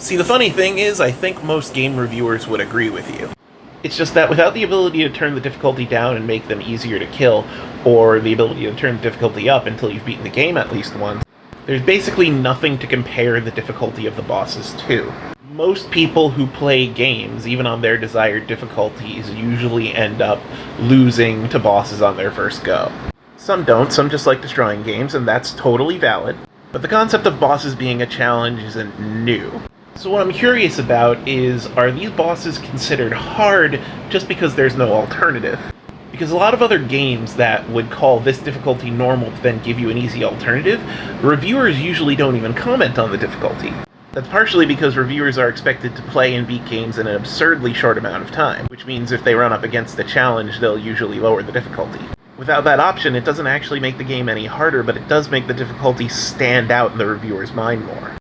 See, the funny thing is, I think most game reviewers would agree with you. It's just that without the ability to turn the difficulty down and make them easier to kill, or the ability to turn the difficulty up until you've beaten the game at least once, there's basically nothing to compare the difficulty of the bosses to. Most people who play games, even on their desired difficulties, usually end up losing to bosses on their first go. Some don't, some just like destroying games, and that's totally valid. But the concept of bosses being a challenge isn't new. So what I'm curious about is, are these bosses considered hard just because there's no alternative? Because a lot of other games that would call this difficulty normal to then give you an easy alternative, reviewers usually don't even comment on the difficulty. That's partially because reviewers are expected to play and beat games in an absurdly short amount of time, which means if they run up against the challenge, they'll usually lower the difficulty. Without that option, it doesn't actually make the game any harder, but it does make the difficulty stand out in the reviewer's mind more.